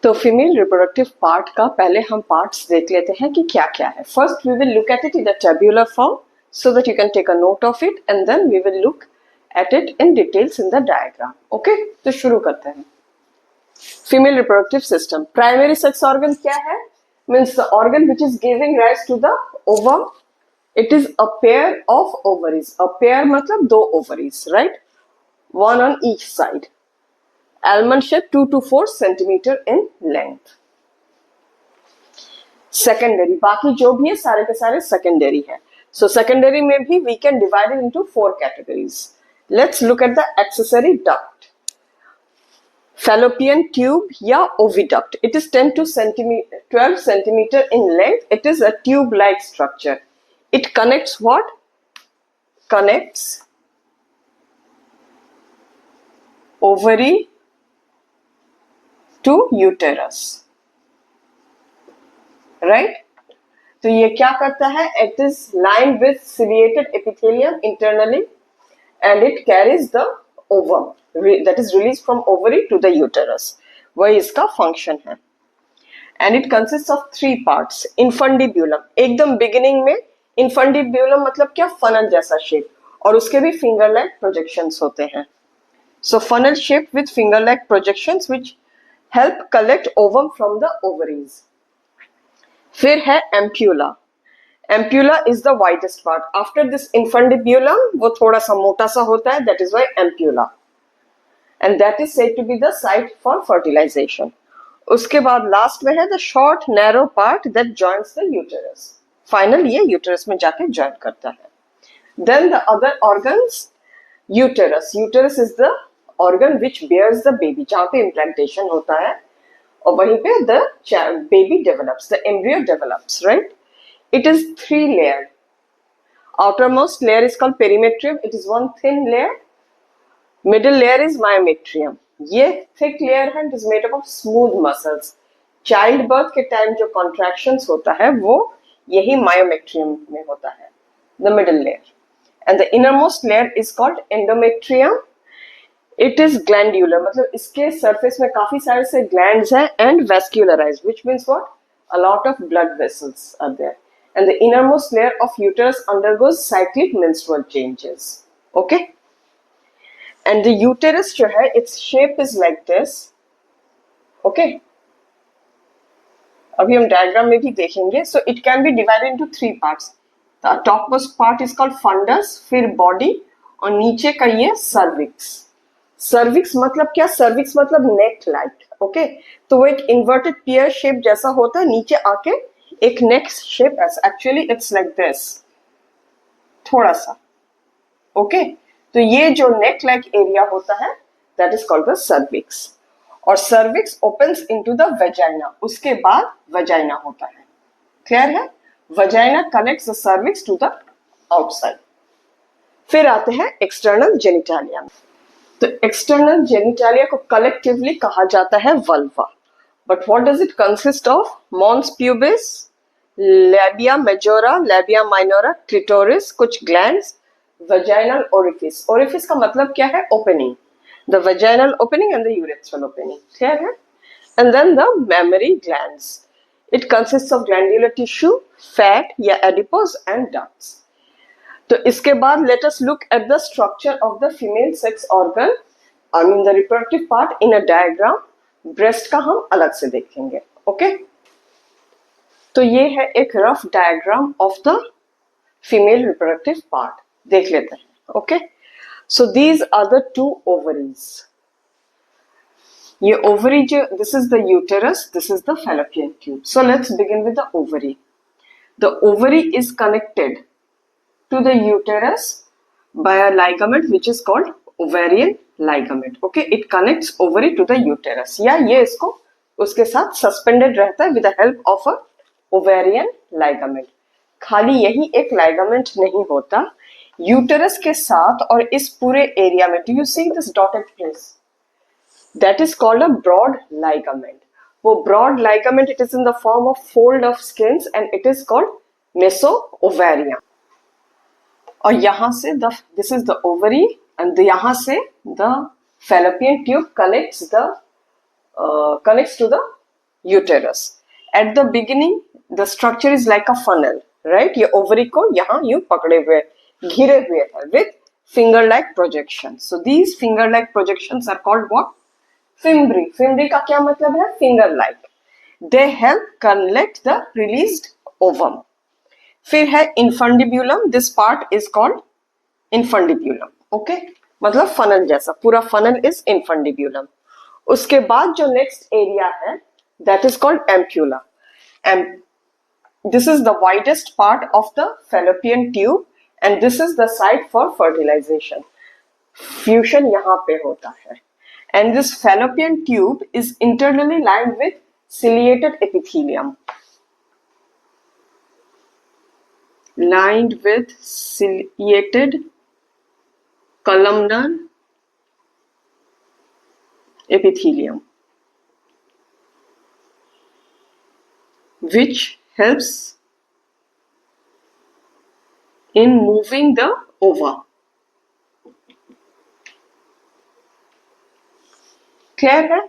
तो female reproductive part का पहले हम पार्ट्स देख लेते हैं कि क्या क्या है. First we will look at it in the tabular form so that you can take a note of it, and then we will look at it in details in the diagram. Okay, तो शुरू करते हैं. Female reproductive system. Primary sex organ क्या है? Means the organ which is giving rise to the ovum. It is a pair of ovaries. A pair मतलब दो ovaries, right? One on each side. Almond shape 2 to 4 centimeter in length. Secondary. बाकी जो भी है सारे के सारे secondary है. So secondary में भी we can divide it into 4 categories. Let's look at the accessory duct. Fallopian tube या oviduct. It is 12 centimeter in length. It is a tube-like structure. It connects what? Connects ovary to uterus. Right? तो ये क्या करता है? It is lined with ciliated epithelium internally and it carries the ovum that is released from ovary to the uterus. वही इसका function है. And it consists of 3 parts. Infundibulum. एकदम beginning में infundibulum मतलब क्या? funnel जैसा shape. और उसके भी finger-like projections होते हैं. So funnel shape with finger-like projections which help collect ovum from the ovaries. फिर है ampulla. Ampulla is the widest part. After this infundibulum वो थोड़ा सा मोटा सा होता है. That is why ampulla and that is said to be the site for fertilisation. उसके बाद लास्ट में है the short narrow part that joins the uterus. Final ये यूटेरस में जाके जॉइन करता है. Then the other organs. Uterus. Uterus is the organ which bears the baby. जहां पे इम्प्लांटेशन होता है और वहीं पे the baby develops, the embryo develops, right? It is 3 layered. Outermost layer is called perimetrium. It is one thin layer. Middle layer is myometrium. ये thick layer है. It is made up of smooth muscles. Childbirth के time जो contractions होता है वो यही myometrium में होता है. The middle layer. And the innermost layer is called endometrium. It is glandular. मतलब इसके surface में काफी सारे से glands हैं and vascularized, which means what? A lot of blood vessels are there. And the innermost layer of uterus undergoes cyclic menstrual changes. Okay? And the uterus जो है, its shape is like this. Okay? अभी हम diagram में भी देखेंगे. So it can be divided into 3 parts. The topmost part is called fundus, फिर body और नीचे का ये cervix. सर्विक्स मतलब क्या? सर्विक्स मतलब नेक लाइक. ओके, तो वो एक इन्वर्टेड पियर शेप जैसा होता है. नीचे आके एक नेक शेप ऐसा. एक्चुअली इट्स लाइक दिस थोड़ा सा. ओके, तो ये जो नेक लाइक एरिया होता है that is called the cervix. और cervix opens into the vagina. उसके बाद वेजाइना होता है. क्लियर है? Vagina connects the cervix to the outside. फिर आते हैं एक्सटर्नल जेनिटालिया. तो एक्सटर्नल जेनिटालिया को कलेक्टिवली कहा जाता है vulva. But what does it consist of? Mons pubis, labia majora, labia minora, clitoris, कुछ ग्लैंड्स, वजाइनल ओरिफिस. ओरिफिस का मतलब क्या है? Opening. The vaginal opening and the urethral opening. Clear है? And then the mammary glands. It consist of glandular tissue, fat या adipose and ducts. तो इसके बाद let us look at the structure of the female sex organ, I mean the reproductive part in a diagram. Breast का हम अलग से देखेंगे. Okay, तो ये है एक rough diagram of the female reproductive part. देख लेते हैं. Okay, so these are the 2 ovaries. ये ओवरी जो, this is the uterus, this is the fallopian tube. So let's begin with the ovary. The ovary is connected to the uterus by a ligament which is called ovarian ligament. Okay, it connects ovary to the uterus. या ये इसको उसके साथ suspended रहता है with the help of a ovarian ligament. खाली यही एक ligament नहीं होता, uterus के साथ और इस पूरे area में. Do you see this dotted place? That is called a broad ligament. वो broad ligament, it is in the form of fold of skins and it is called meso-ovarium. और यहाँ से this is the ovary and यहाँ से the fallopian tube connects to the uterus. At the beginning the structure is like a funnel, right. ये ovary को यहाँ यूं पकड़े हुए, घिरे हुए है with finger like projection. So these finger like projections are called what? Fimbriae. Fimbriae का क्या मतलब है? Finger like. They help collect the released ovum. फिर है infundibulum. This part is called infundibulum. Okay, मतलब फनल जैसा, पूरा फनल इज इनफंडिब्यूलम. उसके बाद जो नेक्स्ट एरिया है that is called ampulla. This is the widest part of the fallopian tube and this is the site for fertilisation. Fusion यहाँ पे होता है. And this fallopian tube is internally lined with ciliated epithelium. Lined with ciliated columnar epithelium, which helps in moving the ova. Clear है?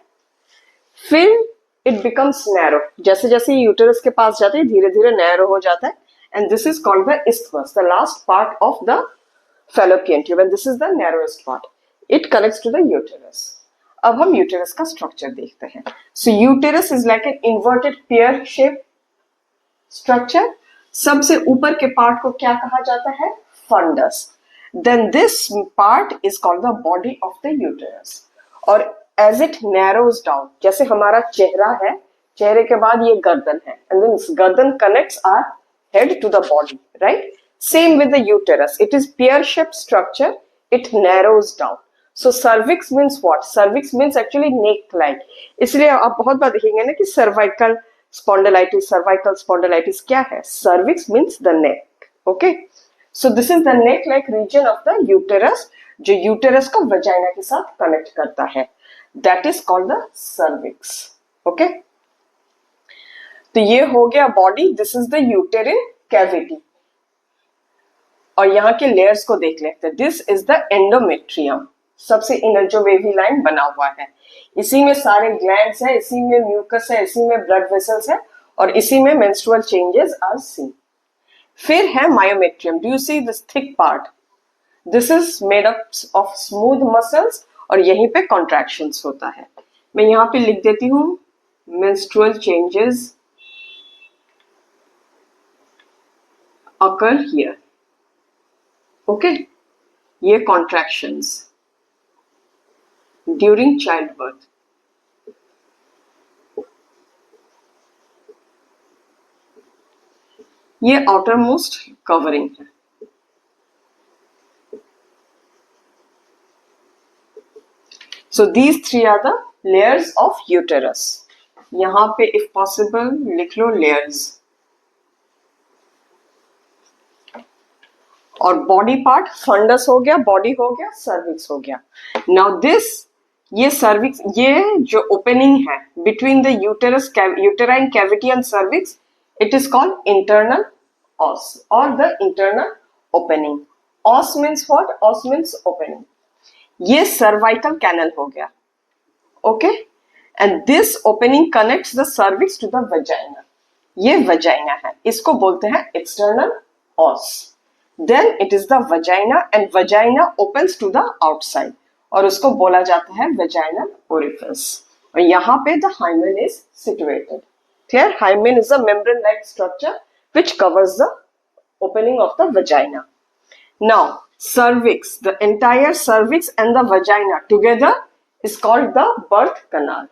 फिर it becomes narrow. जैसे जैसे uterus के पास जाते हैं धीरे धीरे नैरो हो जाता है. And this is called the isthmus, the last part of the fallopian tube, and this is the narrowest part. It connects to the uterus. अब हम यूटेरस का स्ट्रक्चर देखते हैं. So uterus is like an inverted pear shape structure. सबसे ऊपर के part को क्या कहा जाता है? Fundus. Then this part is called the body of the uterus. और as it narrows down, जैसे हमारा चेहरा है, चेहरे के बाद ये गर्दन है, and then गर्दन connects our head to the body, right? Same with the uterus. It is pear-shaped structure. It narrows down. So cervix means what? Cervix means actually neck-like. इसलिए आप बहुत बार देखेंगे ना कि cervical spondylitis क्या है? Cervix means the neck. Okay? So this is the neck-like region of the uterus, जो uterus को vagina के साथ connect करता है. That is called the cervix. Okay? तो ये हो गया body. This is the यूटेरिन cavity. और यहाँ के लेयर्स को देख लेते हैं. This is the endometrium. सबसे इनर जो वेवी लाइन बना हुआ है, इसी में सारे ग्लैंड्स है, इसी में म्यूकस है, इसी में ब्लड वेसल्स है, और इसी में मेंस्ट्रुअल चेंजेस आर सीन. फिर है myometrium. Do you see this thick part? This is made up of smooth muscles और यहीं पे कॉन्ट्रैक्शंस होता है. मैं यहाँ पे लिख देती हूँ menstrual changes occur here. Okay? ये contractions during childbirth. ये outermost covering है. So these three are the layers of uterus. यहाँ पे if possible लिख लो layers. और बॉडी पार्ट फंडस हो गया, बॉडी हो गया, सर्विक्स हो गया. नाउ दिस, ये सर्विक्स, ये जो ओपनिंग है between the uterus uterine cavity and cervix, it is called internal os और the internal opening. Os means what? Os means opening. ये सर्वाइकल कैनल हो गया. Okay, and this opening connects the cervix to the vagina. ये vagina है, इसको बोलते हैं external os. Then it is the vagina and vagina opens to the outside और उसको बोला जाता है vaginal orifice. और यहाँ पे the hymen is situated. Clear? Hymen is a membrane-like structure which covers the opening of the vagina. Now cervix, the entire cervix and the vagina together is called the birth canal.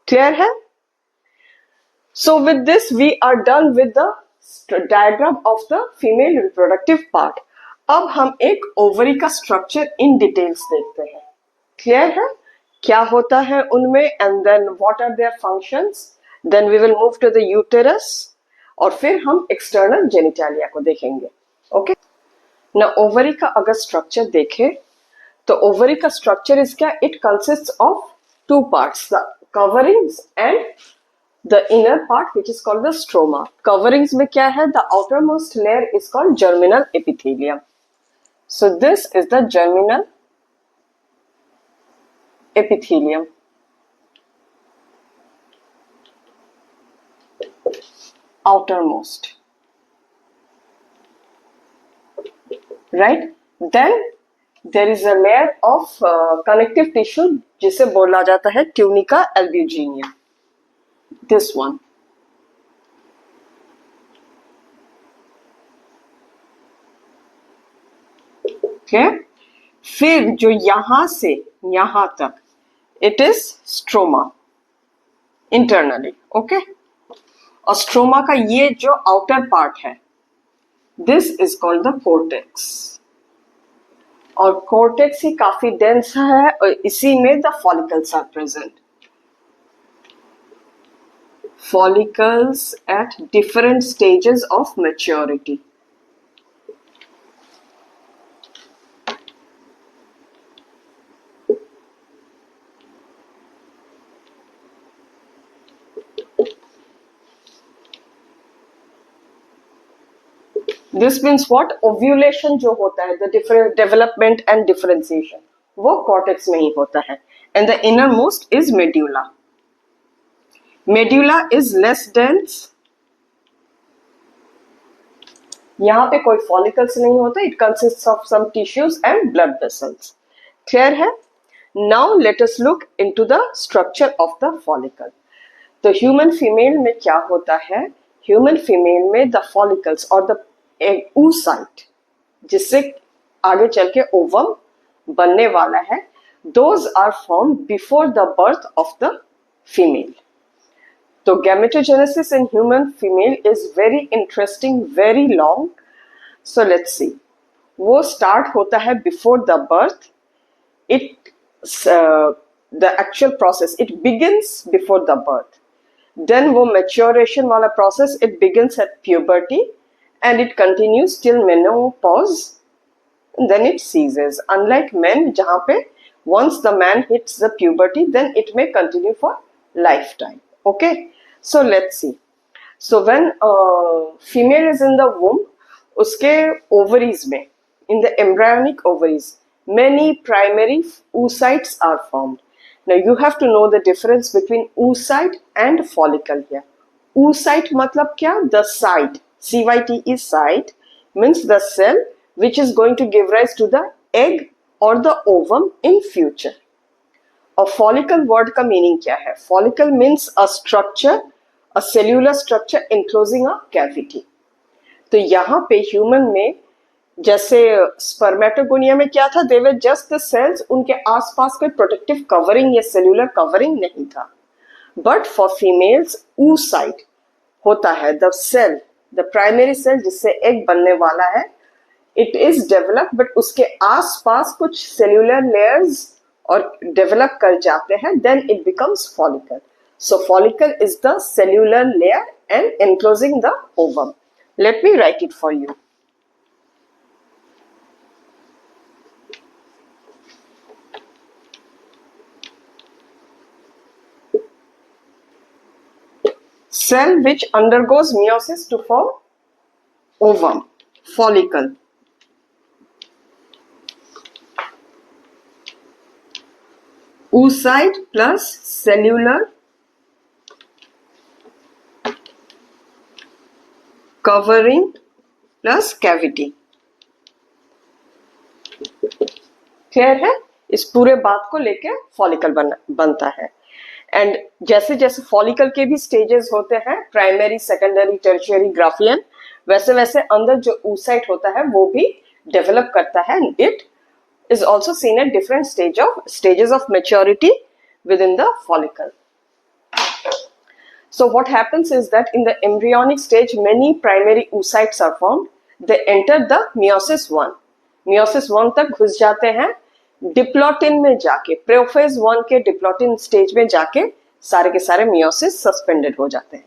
Clear है? So with this we are done with the diagram of the female reproductive part. अब हम एक ovary का structure in details देखते हैं. Clear है क्या होता है उनमें, and then what are their functions. Then we will move to the uterus और फिर हम एक्सटर्नल जेनिटालिया को देखेंगे. ओके, ना ओवरी का अगर स्ट्रक्चर देखें तो ओवरी का स्ट्रक्चर इज क्या? It consists of two parts, the coverings and the inner part which is called the stroma. Coverings में क्या है? The outermost layer is called germinal epithelium. So this is the germinal epithelium. outermost, right? Then there is a layer of connective tissue जिसे बोला जाता है tunica albuginea. This one. Okay. फिर जो यहां से यहां तक it is stroma internally. Okay. और स्ट्रोमा का ये जो आउटर पार्ट है this is called the cortex. और कोर्टेक्स ही काफी डेंस है और इसी में the follicles are present. Follicles at different stages of maturity. This means what, ovulation जो होता है, the different development and differentiation, वो कॉर्टेक्स में ही होता है. And the innermost is medulla. Medulla is less dense. यहां पे कोई फॉलिकल्स नहीं होता. It consists of some tissues and blood vessels. Clear है? Now let us look into the structure of the follicle. तो ह्यूमन फीमेल में क्या होता है? ह्यूमन फीमेल में द फॉलिकल्स और द oocyte जिससे आगे चल के ओवम बनने वाला है, those are formed before the birth of the female. तो gametogenesis in human female is very interesting, very long. So let's see. वो start होता है before the birth. The actual process, it begins before the birth. Then वो maturation वाला process, it begins at puberty. And it continues till menopause, and then it ceases. Unlike men, जहाँ पे once the man hits the puberty, then it may continue for lifetime. Okay, so let's see. So when female is in the womb, उसके ovaries में, in the embryonic ovaries, many primary oocytes are formed. Now you have to know the difference between oocyte and follicle here. Oocyte मतलब क्या? The site. CYTE is site, means the cell which is going to give rise to the egg or the ovum in future. और follicle word का meaning क्या है? Follicle means a structure, a cellular structure enclosing a cavity. तो यहाँ पे human में जैसे spermatogonia में क्या था? They were just the cells, उनके आसपास कोई protective covering या cellular covering नहीं था. But for females, oocyte होता है, the cell, the primary cell जिससे एग बनने वाला है. इट इज डेवलप, बट उसके आसपास कुछ सेल्यूलर लेयर्स और डेवलप कर जाते हैं. Then it becomes follicle. So follicle is the cellular layer and enclosing the ovum. Let me write it for you. Cell which undergoes meiosis to form ovum, follicle. Oocyte plus cellular covering plus cavity. Clear है? इस पूरे बात को लेके follicle बनता है. And जैसे जैसे फॉलिकल के भी स्टेजेस होते हैं, प्राइमरी, सेकेंडरी, टर्शियरी, ग्राफियन, वैसे वैसे अंदर जो oocyte होता है वो भी डेवलप करता है. It is also seen at different stages of maturity within the follicle. So what happens is that in the embryonic stage many primary oocytes are formed. They enter the meiosis 1. meiosis 1 तक घुस जाते हैं. डिप्लॉटिन में जाके, prophase 1 के डिप्लॉटिन stage में जाके सारे के सारे मियोसिस सस्पेंडेड हो जाते हैं.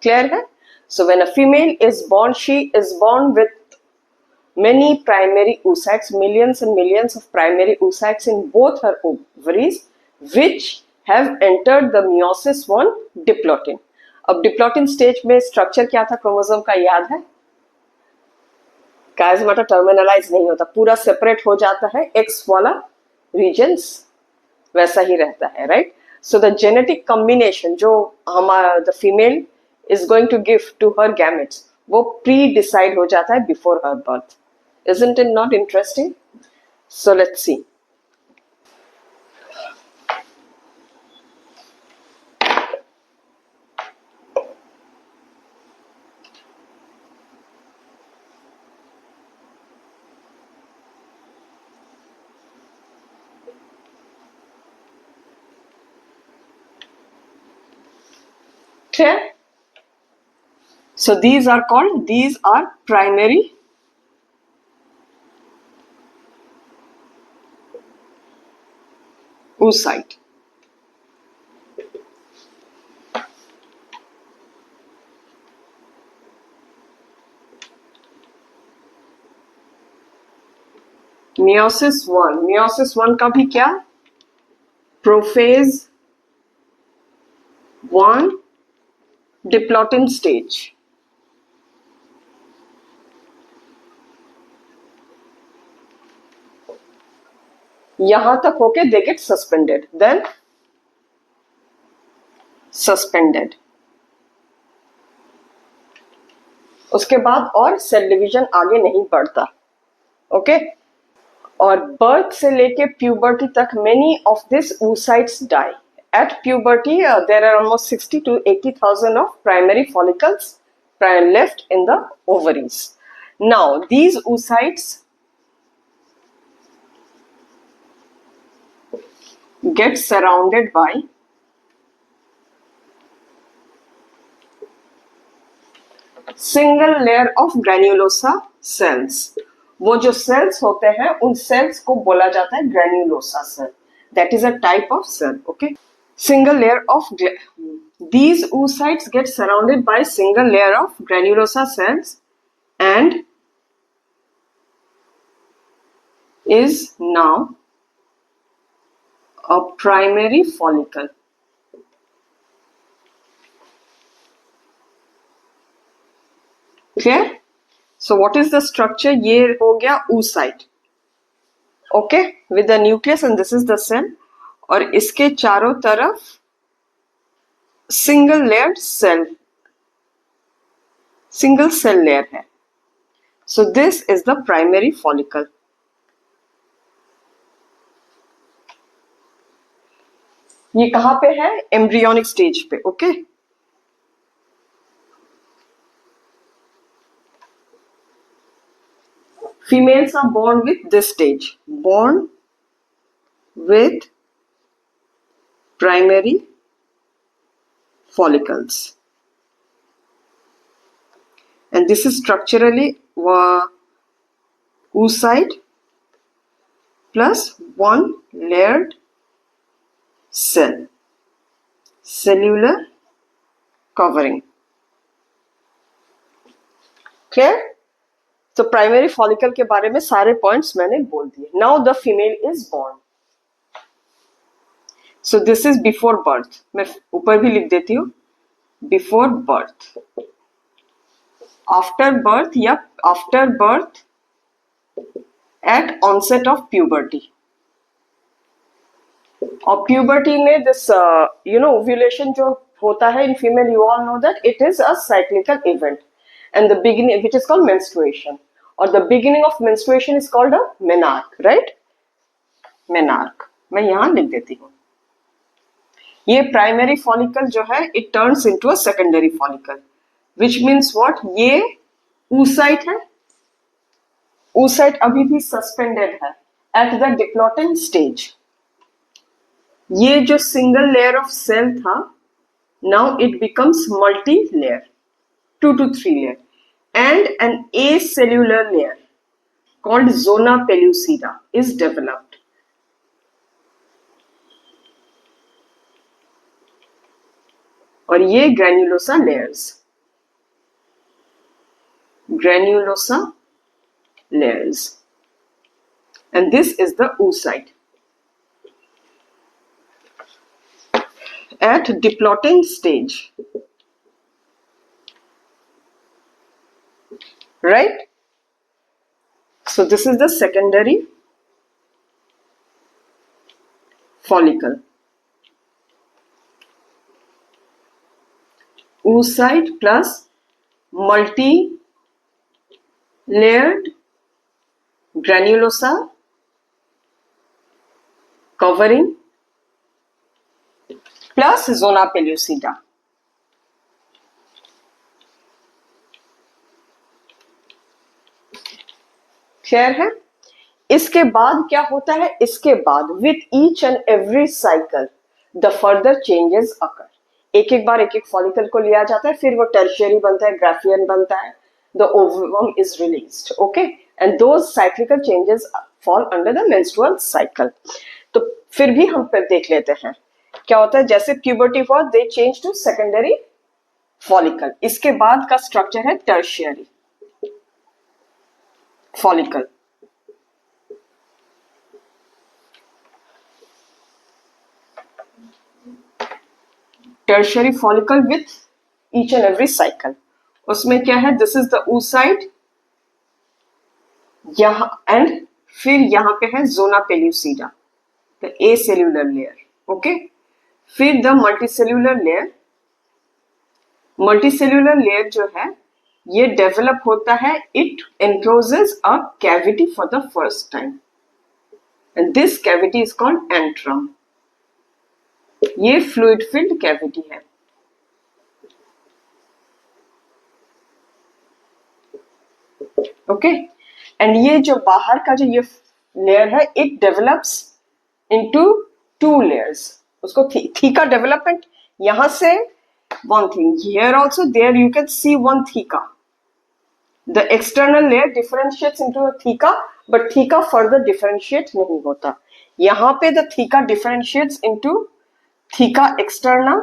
क्लियर है? So when a female is born, she is born with many primary oocytes, millions and millions of primary oocytes in both her ovaries, which have entered the meiosis 1 डिप्लॉटिन. अब डिप्लॉटिन stage में structure क्या था chromosome का, याद है? काइज़ोमेटा टर्मिनलाइज नहीं होता, पूरा सेपरेट हो जाता है. एक्स वाला रीजन्स वैसा ही रहता है, right? So the genetic combination जो हमारा the female is going to give to her gametes, वो pre-decide हो जाता है before her birth. Isn't it not interesting? So let's see. Clear? So these are primary oocyte. Meiosis one का भी क्या? Prophase 1 diplotin stage. यहां तक होके they get suspended, then suspended. उसके बाद और सेल डिवीजन आगे नहीं बढ़ता. ओके और बर्थ से लेके प्यूबर्टी तक many of this oocytes die. At puberty, there are almost 60 to 80,000 of primary follicles left in the ovaries. Now, these oocytes get surrounded by single layer of granulosa cells. वो जो cells होते हैं उन cells को बोला जाता है granulosa cell. That is a type of cell. Okay. Single layer of these oocytes get surrounded by single layer of granulosa cells and is now a primary follicle. Clear? So what is the structure? ये हो गया oocyte. Okay, with the nucleus and this is the cell. और इसके चारों तरफ single layer cell, single cell layer है. So this is the primary follicle. ये कहां पे है? एम्ब्रियोनिक स्टेज पे. Okay females are born with this stage, born with primary follicles, and this is structurally oocyte plus one layered cell, cellular covering. Clear? तो primary follicle के बारे में सारे पॉइंट्स मैंने बोल दिए. Now the female is born. So this is before birth. मैं ऊपर भी लिख देती हूँ बिफोर बर्थ, आफ्टर बर्थ या after birth, at onset of puberty. और प्यूबर्टी में दिस ओव्यूलेशन जो होता है in female, you all know that it is a cyclical event and the beginning, which is called menstruation, or the beginning of menstruation is called a menarche, right? Menarche. मैं यहां लिख देती हूँ. ये primary follicle जो है it turns into a secondary follicle, which means what? ये oocyte है. oocyte अभी भी सस्पेंडेड है एट द डिप्लॉटिन स्टेज. ये जो सिंगल लेयर ऑफ सेल था, now it becomes multi layer, 2 to 3 layer, and an acellular layer called zona pellucida is developed. और ये granulosa layers, and this is the oocyte. At diplotin stage, right? So this is the secondary follicle. oocyte plus multi-layered granulosa covering plus zona pellucida. Clear है? इसके बाद क्या होता है? इसके बाद with each and every cycle the further changes अकर. एक एक बार एक एक फॉलिकल को लिया जाता है, फिर वो टर्शियरी बनता है, ग्राफियन बनता है, the ovum is released. Okay, and those cyclical changes fall under the menstrual cycle. तो फिर भी हम फिर देख लेते हैं क्या होता है. जैसे प्यूबर्टी हुआ, they change to secondary follicle. इसके बाद का स्ट्रक्चर है tertiary follicle. Tertiary follicle with each and every cycle. उसमें क्या है? दिस इज द oocyte यहां, एंड फिर यहां पे है zona pellucida, the acellular layer. Okay, फिर the multicellular layer. Multicellular layer जो है ये डेवलप होता है, it encloses a cavity for the first time and this cavity is called antrum. ये फ्लूइड फिल्ड कैविटी है. ओके, एंड ये जो बाहर का जो ये लेयर है, it develops into two layers. उसको थीका डेवलपमेंट. यहां से one thing here also, there you can see one theca. The external layer differentiates into a theca, but theca further differentiate नहीं होता. यहां पे the theca differentiates into theca externa,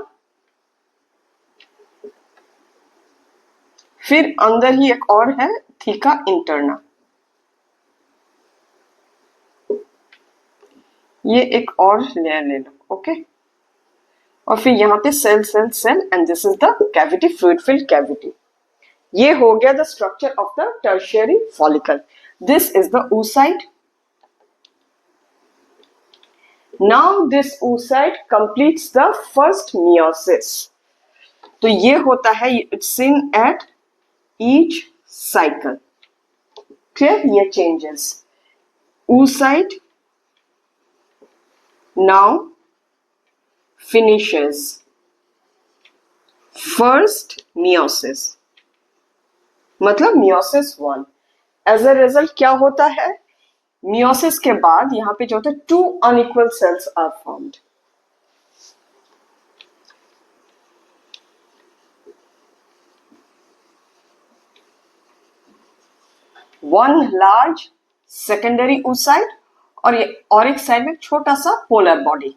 फिर अंदर ही एक और है theca interna. ये एक और लेयर ले लो. ओके, और फिर यहां पे cell cell cell, and this is the cavity, fluid filled cavity. ये हो गया the structure of the tertiary follicle. This is the oocyte. Now this oocyte completes the first meiosis. तो ये होता है, it's seen at each cycle. Clear? ये changes. oocyte now finishes first meiosis, मतलब meiosis 1. As a result क्या होता है? meiosis के बाद यहां पे जो होता है, two unequal cells are formed. One large secondary oocyte और एक साइड में छोटा सा polar body.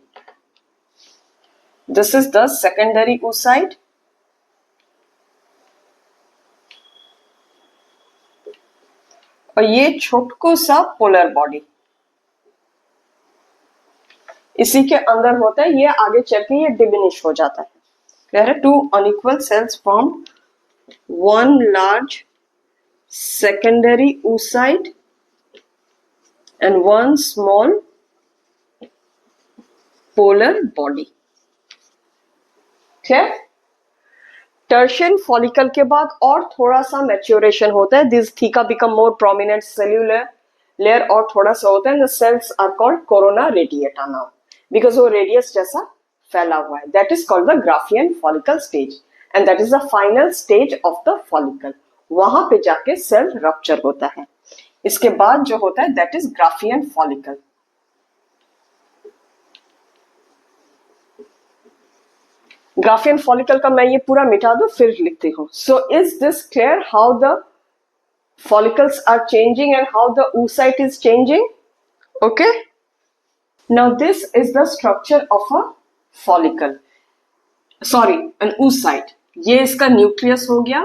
This is the secondary oocyte. और ये छोटको सा पोलर बॉडी इसी के अंदर होता है. ये आगे चल के ये डिमिनिश हो जाता है. कह रहे two unequal cells form one large secondary oocyte and one small polar body. ठीक है? टर्शियरी फॉलिकल के बाद और थोड़ा सा मैच्योरेशन होता है. This theca become more prominent cellular layer, और थोड़ा सा होता है. The cells are called corona radiata now, because वो रेडियस जैसा फैला हुआ है. That is called the Graafian follicle stage, and that is the final stage of the follicle. वहां पे जाके सेल रप्चर होता है. इसके बाद जो होता है that is Graafian follicle. Graafian follicle का मैं ये पूरा मिटा दूं फिर लिखती हूं. So is this clear how the follicles are changing and how the oocyte is changing? Okay, now this is the structure of a follicle, sorry, an oocyte. ये इसका न्यूक्लियस हो गया.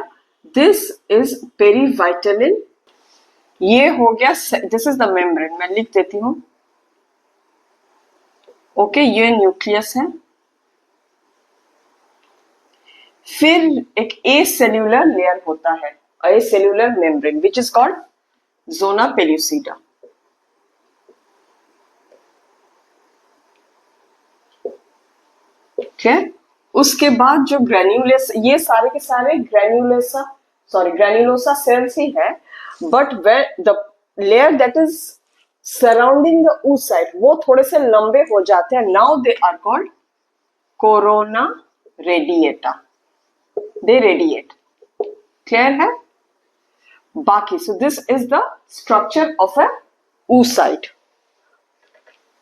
This is perivitelline. ये हो गया, this is the membrane. मैं लिख देती हूं. ओके, ये न्यूक्लियस है. फिर एक ए सेल्यूलर लेयर होता है, acellular membrane which is called zona pellucida. ठीक है? उसके बाद जो ग्रेन्यूलेस, ये सारे के सारे ग्रेन्यूलोसा सेल्स ही है, but where the layer that is surrounding the oocyte वो थोड़े से लंबे हो जाते हैं. Now they are called corona radiata. They radiate. Clear है? बाकी so this is the structure of a oocyte.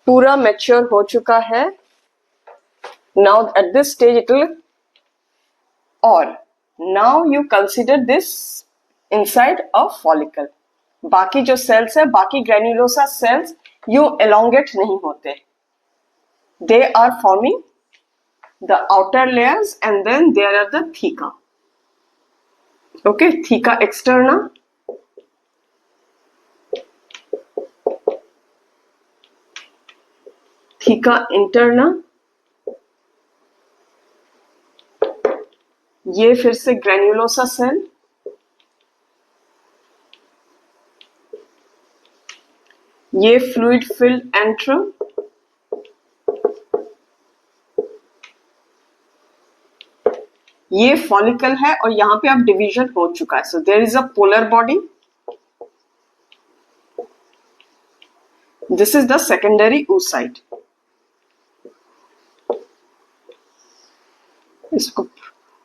पूरा मैच्योर हो चुका है. Now at this stage it will, or now you consider this inside a follicle. बाकी जो sales है, बाकी ग्रेन्युलोसा सेल्स यू elongate नहीं होते. They are forming the outer layers and then there are the theca. Okay, theca externa, theca interna. ये फिर से granulosa cell, ये फ्लूइड फिल्ड एंट्रम, ये फॉलिकल है और यहां पे अब डिवीजन हो चुका है. So there is a polar body. This is the secondary oocyte. इसको,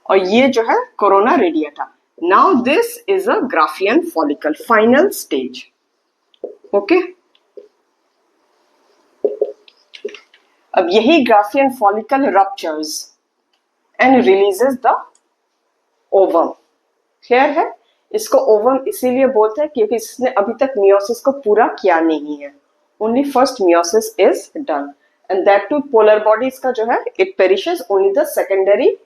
और ये जो है corona radiata. Now this is a Graafian follicle, final stage. Okay, अब यही Graafian follicle ruptures and releases the ovum. Clear है? इसको ओवम इसीलिए बोलते हैं क्योंकि इसने अभी तक मियोसिस को पूरा किया नहीं है. Only first meiosis is done and that two polar body इसका जो है it perishes. Only the secondary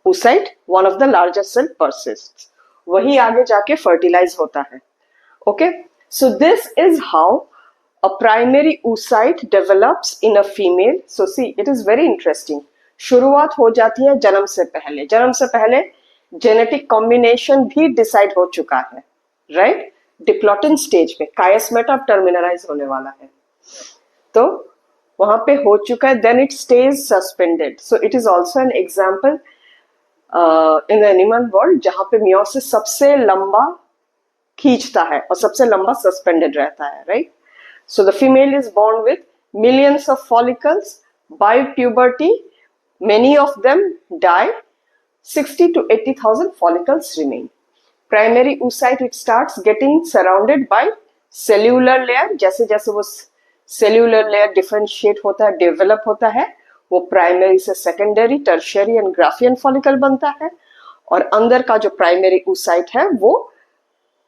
oocyte, one of the larger cell persists. वही आगे जाके fertilize होता है. Okay, so this is how a primary oocyte develops in a female. So see, it is very interesting. शुरुआत हो जाती है जन्म से पहले. जन्म से पहले जेनेटिक कॉम्बिनेशन भी डिसाइड हो चुका है, राइट? डिप्लॉटिन स्टेज में कायस्मेटा टर्मिनलाइज होने वाला है, तो वहां पे हो चुका है. Then it stage suspended. So it is also an example in the animal world जहां पे मियोसिस सबसे लंबा खींचता है और सबसे लंबा सस्पेंडेड रहता है, right? So the female is born with millions of follicles. By puberty, many of them die. 60 to 80,000 follicles remain. Primary oocyte, it starts getting surrounded by cellular layer. जैसे जैसे वो cellular layer differentiate होता है, develop होता है, वो primary से secondary, tertiary and Graafian follicle बनता है. और अंदर का जो प्राइमरी oocyte है वो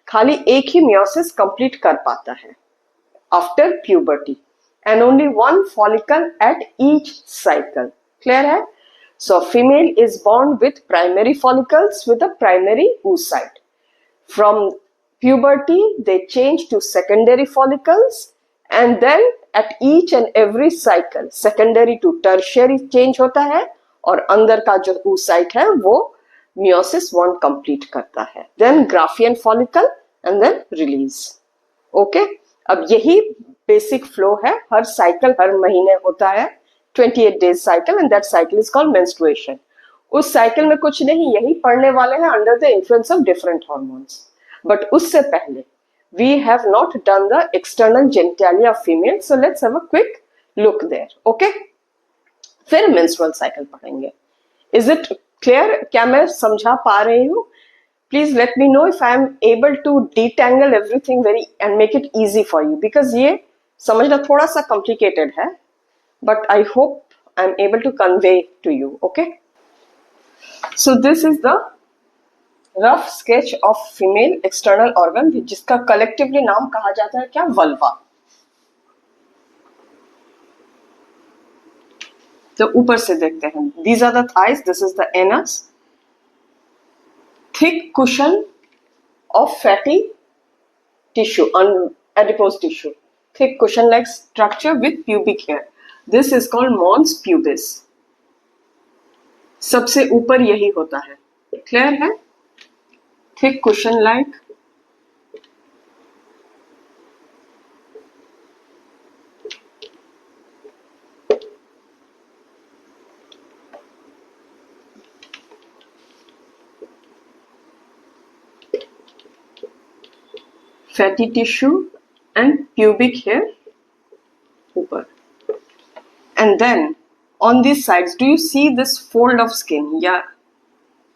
खाली एक ही मियोसिस कंप्लीट कर पाता है after puberty, and only one follicle at each cycle. Clear है? So female is born with primary follicles with a primary oocyte. From puberty they change to secondary follicles and then at each and every cycle secondary to tertiary change होता है और अंदर का जो oocyte है वो meiosis one complete करता है. then graphian follicle and then release. okay, अब यही basic flow है. हर cycle हर महीने होता है 28 days cycle and that cycle is called menstruation. उस cycle में कुछ नहीं, यही पढ़ने वाले हैं under the influence of different hormones. But उससे पहले we have not done the external genitalia of female, so let's have a quick look there. Okay, फिर menstrual cycle पढ़ेंगे. Is it clear? क्या मैं समझा पा रही हूँ? Please let me know if I am able to detangle everything very and make it easy for you, because ये समझना थोड़ा सा complicated है, but I hope I am able to convey to you. Okay, so this is the rough sketch of female external organ, जिसका collectively नाम कहा जाता है क्या? वल्वा. तो ऊपर से देखते हैं. These are the thighs, this is the anus, thick cushion of fatty tissue, adipose tissue, thick cushion like structure with pubic hair. This is called mons pubis. सबसे ऊपर यही होता है. क्लियर है? thick cushion like fatty tissue and pubic hair ऊपर. And then on these sides, do you see this fold of skin? या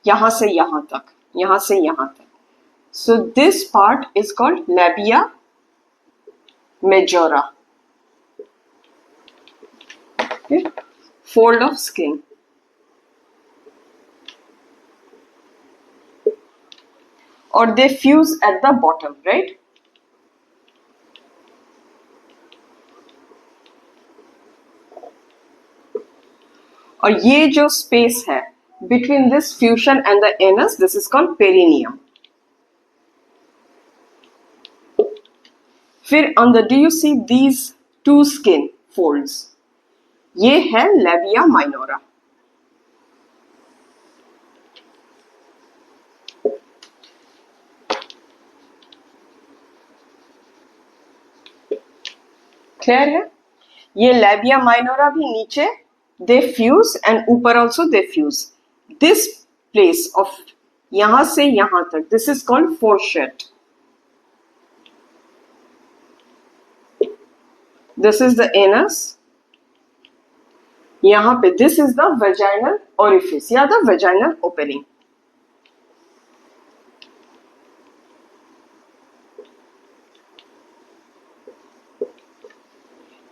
यहाँ से यहाँ तक, यहाँ से यहाँ तक. So this part is called labia majora. Okay, fold of skin. Or they fuse at the bottom, right? और ये जो space है between this fusion and the anus, this is called perineum. फिर under, do you see these two skin folds? ये है labia minora. Clear है? ये labia minora भी नीचे they fuse and ऊपर also they fuse. This place of यहाँ से यहाँ तक, this is called fourchette. This is the anus. यहाँ पे this is the vaginal orifice या the vaginal opening.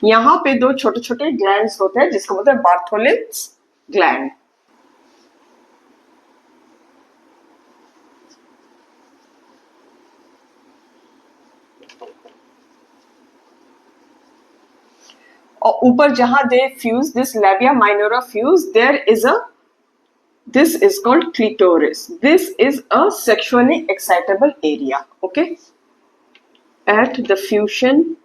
यहाँ पे दो छोटे छोटे ग्लैंड्स होते हैं जिसको बोलते हैं बार्थोलिन्स ग्लैंड. और ऊपर जहां they fuse this labia minora fuse, there is a, this is called clitoris. This is a sexually excitable area. Okay, at the fusion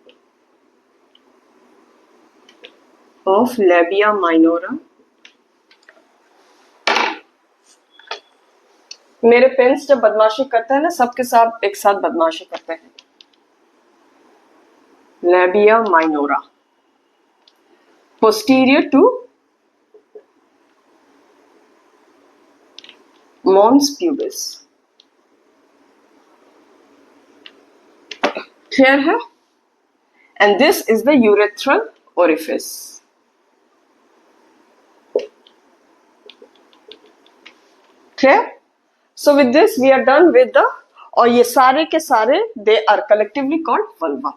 of labia minora. मेरे पेन्स जब बदमाशी करते हैं ना, सबके साथ एक साथ बदमाशी करते हैं. labia minora, posterior to mons pubis. Clear है? And this is the urethral orifice. Clear? So with this we are done with the, और ये सारे के सारे they are collectively called vulva.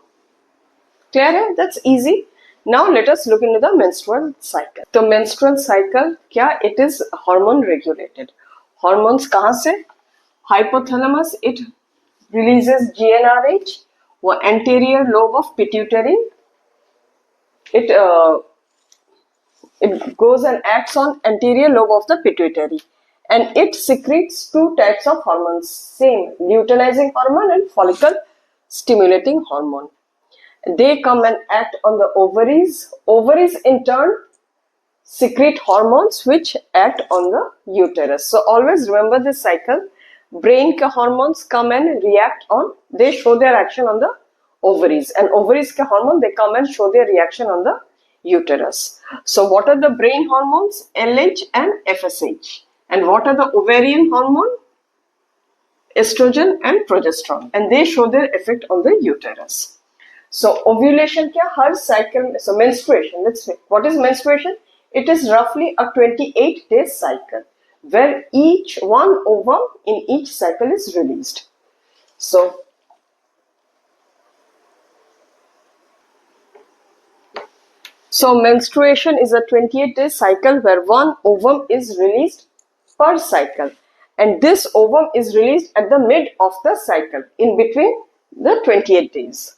Clear है? That's easy. Now let us look into the menstrual cycle. तो menstrual cycle क्या? It is hormone regulated. Hormones कहाँ से? Hypothalamus, it releases GnRH. वो anterior lobe of pituitary, it goes and acts on anterior lobe of the pituitary. And it secretes two types of hormones, same, luteinizing hormone and follicle stimulating hormone. They come and act on the ovaries. Ovaries in turn secrete hormones which act on the uterus. So always remember this cycle. Brain ke hormones come and react on, they show their action on the ovaries, and ovaries ke hormone, they come and show their reaction on the uterus. So what are the brain hormones? LH and FSH. And what are the ovarian hormone? Estrogen and progesterone, and they show their effect on the uterus. So ovulation kya? Har cycle. So menstruation, let's say, what is menstruation? It is roughly a 28-day cycle where each one ovum in each cycle is released. So menstruation is a 28-day cycle where one ovum is released per cycle, and this ovum is released at the mid of the cycle in between the 28 days.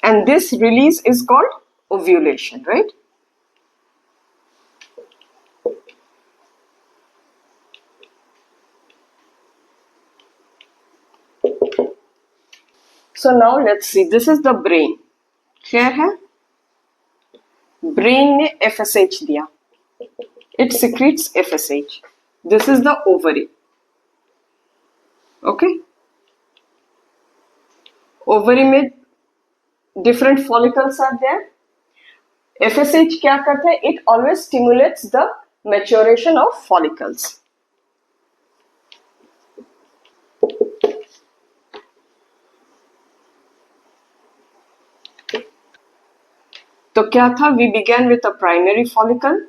And this release is called ovulation, right? So now let's see, this is the brain. Clear है? Brain ने FSH दिया. It secretes FSH. This is the ovary. Okay? Ovary में different follicles are there. FSH क्या करता है? It always stimulates the maturation of follicles. तो क्या था, we began with a primary follicle,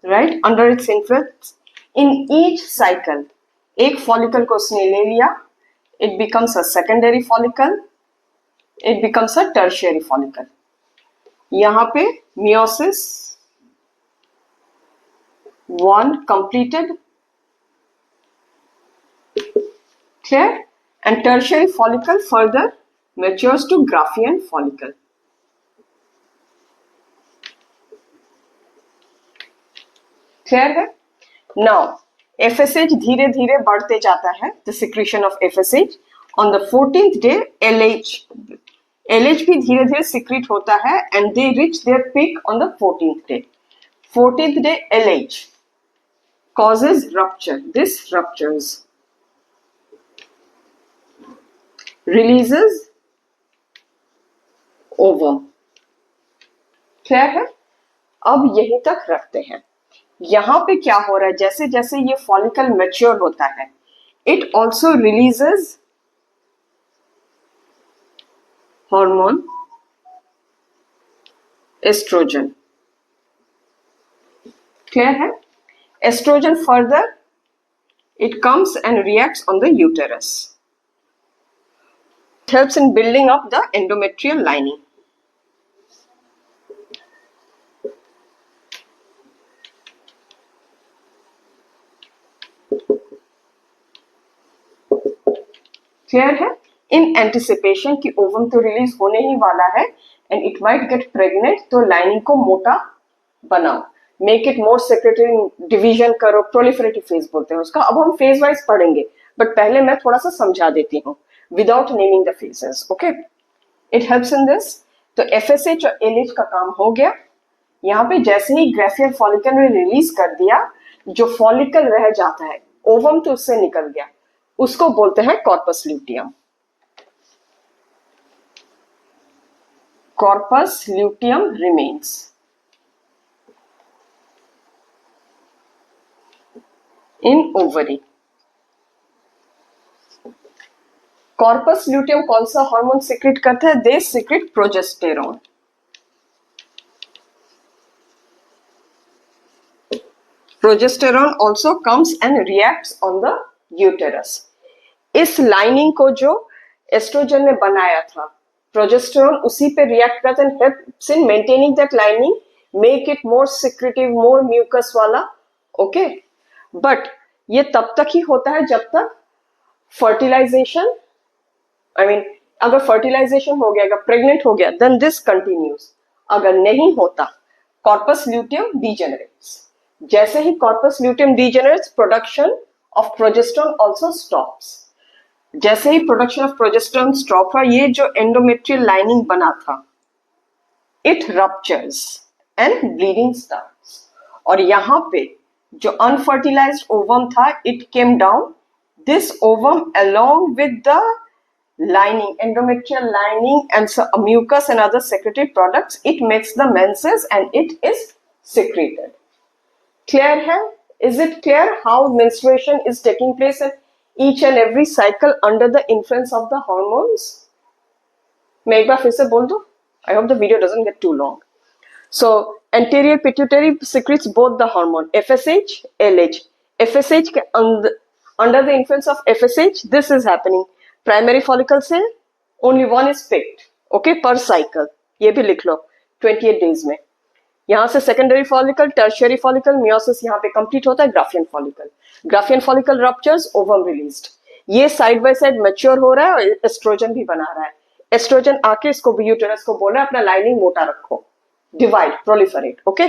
right, under its influence in each cycle एक follicle को उसने ले लिया, it becomes a secondary follicle, it becomes a tertiary follicle. यहां पे meiosis 1 completed, clear, and tertiary follicle further matures to Graafian follicle. Clear है. Now FSH धीरे धीरे बढ़ते जाता है, the secretion of FSH. On the 14th day LH भी धीरे धीरे सिक्रीट होता है and they rich there peak on the 14th day. 14th day LH causes rupture. This ruptures, releases ovum. Clear है. अब यहीं तक रखते हैं. यहां पे क्या हो रहा है, जैसे जैसे ये फॉलिकल मैच्योर होता है, it also releases hormone estrogen. Clear है. Estrogen further it comes and reacts on the uterus. It helps in building up the endometrial lining. Clear है. इन एंटिसिपेशन कि ओवम तो रिलीज होने ही वाला है and it might get pregnant, तो lining को मोटा बनाओ, make it more secretary, division करो, प्रोलिफरेटिव फेज बोलते हैं उसका. अब हम फेज वाइज पढ़ेंगे, बट पहले मैं थोड़ा सा समझा देती हूँ without naming the phases. Okay, it helps in this. तो FSH और LH का काम हो गया. यहाँ पे जैसे ही ग्राफियन फॉलिकल ने रिलीज कर दिया, जो फॉलिकल रह जाता है, ओवम तो उससे निकल गया, उसको बोलते हैं corpus luteum. Corpus luteum remains. In ovary. Corpus luteum कौन सा हार्मोन सिक्रेट करता है? They secrete progesterone. Progesterone also comes and reacts on the uterus. इस लाइनिंग को जो एस्ट्रोजन ने बनाया था, प्रोजेस्टेरॉन उसी पे रिएक्ट करता है, helps in maintaining that lining, make it more secretive, more mucus वाला. ओके, बट ये तब तक ही होता है जब तक फर्टिलाइजेशन, अगर फर्टिलाइजेशन हो गया, अगर प्रेग्नेंट हो गया, देन दिस कंटिन्यूज. अगर नहीं होता, कॉर्पस ल्यूटियम डीजेनरेट्स. जैसे ही corpus luteum degenerates, production of progesterone also stops. जैसे ही प्रोडक्शन ऑफ प्रोजेस्टेरॉन स्टॉप हुआ, ये जो एंडोमेट्रियल लाइनिंग बना था, it ruptures and bleeding starts. और यहां पे जो अनफर्टिलाइज्ड ओवम था, it came down. This ovum along with the lining, endometrial lining and mucus and other secretory products, it makes the menses and it is secreted. Clear है? Is it clear how menstruation is taking place in each and every cycle under the influence of the hormones? मैं एक बार फिर से बोल दूं. I hope the video doesn't get too long. So anterior pituitary secretes both the hormone FSH, LH. FSH के under the influence of FSH, this is happening. Primary follicle से only one is picked, okay, per cycle. ये भी लिख लो 28 days में. यहाँ से secondary follicle, tertiary follicle, meiosis यहाँ पे कंप्लीट होता है, Graafian follicle. Graafian follicle ruptures, ovum released. ये साइड बाय साइड मैच्योर हो रहा है और एस्ट्रोजन भी बना रहा है. एस्ट्रोजन आके इसको यूटेरस को बोल रहा है अपना लाइनिंग मोटा रखो, divide, proliferate. Okay,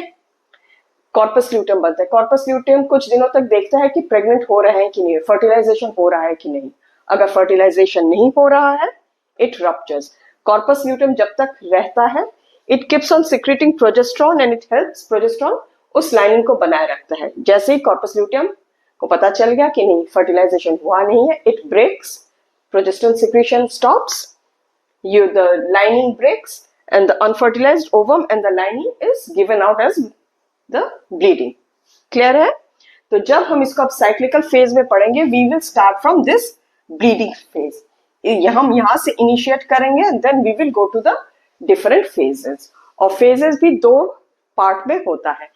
corpus luteum बनता है. कॉर्पस ल्यूटियम कुछ दिनों तक देखता है कि प्रेग्नेंट हो रहे हैं कि नहीं, फर्टिलाइजेशन हो रहा है कि नहीं. अगर फर्टिलाइजेशन नहीं हो रहा है, इट रप्चर्स. कॉर्पस ल्यूटियम जब तक रहता है, it keeps on secreting progesterone and it helps progesterone उस लाइनिंग को बनाए रखता है. जैसे ही कॉर्पस ल्यूटियम को पता चल गया कि नहीं, फर्टिलाइजेशन हुआ नहीं है, it breaks, progesterone secretion stops, the lining breaks and the unfertilized ovum and the lining is given out as the bleeding. Clear है? तो जब हम इसको अब साइक्लिकल फेज में पढ़ेंगे, we will start from this bleeding phase. हम यहाँ से इनिशिएट करेंगे and then we will go to the different phases. और फेजेस भी दो पार्ट में होता है,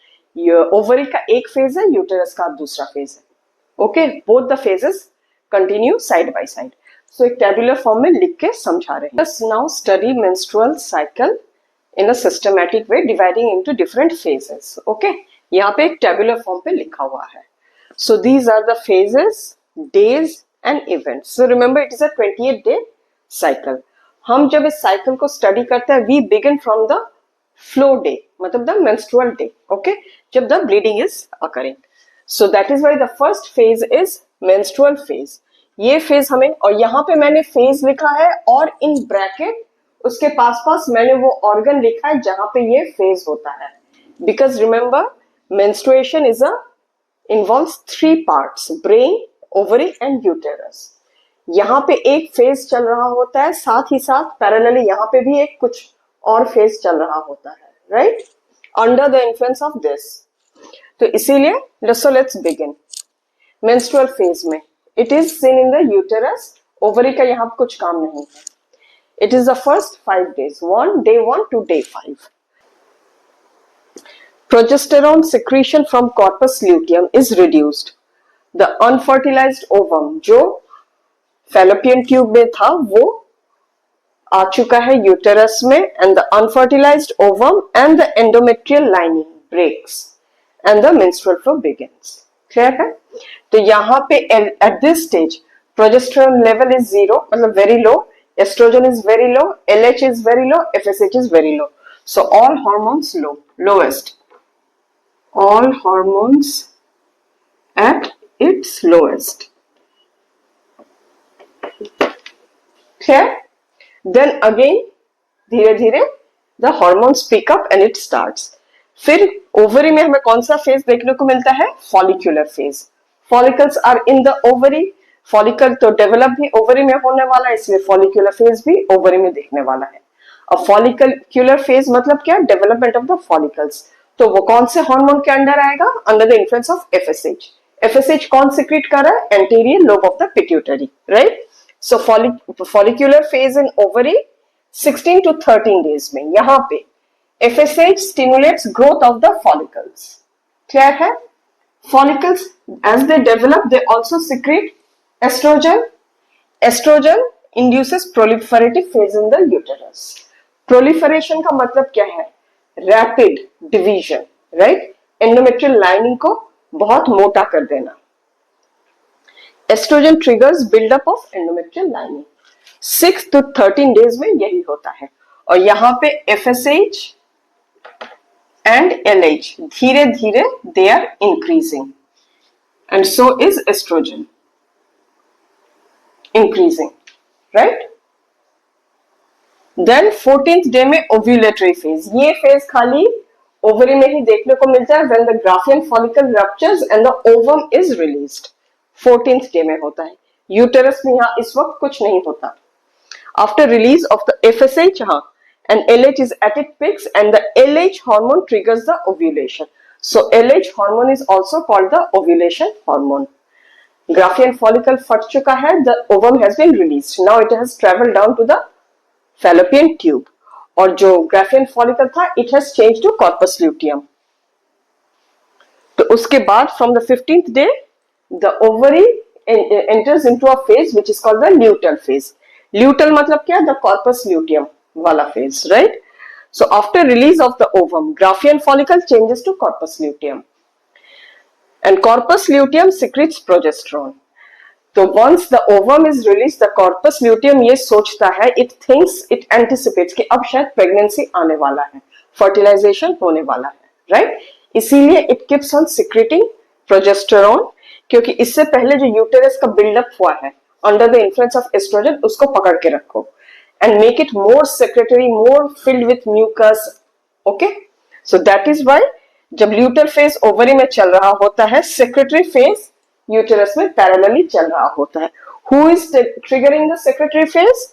ओवरी का एक फेज है, यूटेरस का दूसरा फेज है। Okay, both the phases continue side by side. So एक टेबुलर फॉर्म में लिख के समझा रहे हैं। Now study menstrual cycle in a systematic way dividing into different phases. Okay, यहाँ पे एक टेबुलर फॉर्म पे लिखा हुआ है। So these are the phases, days and events. So remember it is a 28 day cycle. हम जब इस साइकिल को स्टडी करते हैं, we begin from the flow day, मतलब द मेंस्ट्रुअल डे, ओके, जब the bleeding is occurring. So that is why the first phase is menstrual phase. ये phase हमें, और यहाँ पे मैंने फेज लिखा है और इन ब्रैकेट उसके पास पास मैंने वो ऑर्गन लिखा है जहां पे ये फेज होता है, because remember menstruation is a involves 3 parts, brain, ovary and uterus. यहाँ पे एक फेज चल रहा होता है, साथ ही साथ पैरेलली यहाँ पे भी एक कुछ और फेज चल रहा होता है, right, under the influence of this. तो इसीलिए so let's begin. Menstrual phase में it is seen in the uterus, ovary का यहाँ कुछ काम नहीं है। It is the first 5 days, day 1 to day 5. Progesterone secretion from corpus luteum is reduced. The unfertilized ovum जो फैलोपियन ट्यूब में था वो आ चुका है यूटेरस में, and the unfertilized ovum and the endometrial lining breaks and the menstrual flow begins. Clear है? तो यहाँ पे at this stage progesterone level is 0, मतलब very low, estrogen is very low, LH is very low, FSH is very low. So all hormones low, lowest. All hormones at its lowest. Clear? Then again धीरे धीरे the hormones pick up and it starts. फिर ovary में हमें कौन सा phase देखने को मिलता है? Follicular phase. Follicles are in the ovary, follicle तो डेवलप भी ओवरी में होने वाला है, इसलिए फॉलिक्यूलर फेज भी ओवरी में देखने वाला है। अब फॉलिक्यूलर फेज मतलब क्या? Development of the follicles. तो वो कौन से हार्मोन के अंडर आएगा? Under the influence of FSH। FSH कौन सिक्रीट कर रहा है? Anterior lobe of the pituitary, right. So follicular phase in ovary 16 to 13 days में यहाँ पे FSH stimulates growth of the follicles. Clear है? Follicles as they develop they also secrete estrogen. Estrogen induces proliferative phase in the uterus. Proliferation का मतलब क्या है? Rapid division, right? Endometrial lining को बहुत मोटा कर देना. Estrogen triggers buildup of endometrial lining. 6 to 13 days में यही होता है, और यहाँ पे FSH and LH धीरे धीरे they are increasing, and so is estrogen increasing, right? Then 14th day में ovulatory phase. ये phase खाली ओवरी में ही देखने को मिलता है when the Graafian follicle ruptures and the ovum is released. 14th day में होता है। यूटेरस में यहाँ इस वक्त कुछ नहीं होता। After release of the FSH, and LH is at its peaks, and the LH hormone triggers the ovulation. So LH hormone is also called the ovulation hormone. Graafian follicle फट चुका है, the ovum has been released. Now it has traveled down to the fallopian tube. और जो Graafian follicle था, it has changed to corpus luteum. तो उसके बाद from the 15th day, the ovary enters into a phase which is called the luteal phase. Luteal मतलब क्या? The corpus luteum वाला phase, right? So after release of the ovum, Graafian follicle changes to corpus luteum, and corpus luteum secretes progesterone. So once the ovum is released, the corpus luteum ये सोचता है, it thinks, it anticipates कि अब शायद pregnancy आने वाला है, fertilization होने वाला है, right? इसीलिए it keeps on secreting progesterone, क्योंकि इससे पहले जो यूटेरस का बिल्डअप हुआ है under the influence of estrogen, उसको पकड़ के रखो and make it more secretory, more filled with mucus. Okay, so that is why जब luteal phase ovary में चल रहा होता है, secretory phase uterus में parallelly चल रहा होता है. Who is triggering the secretory phase?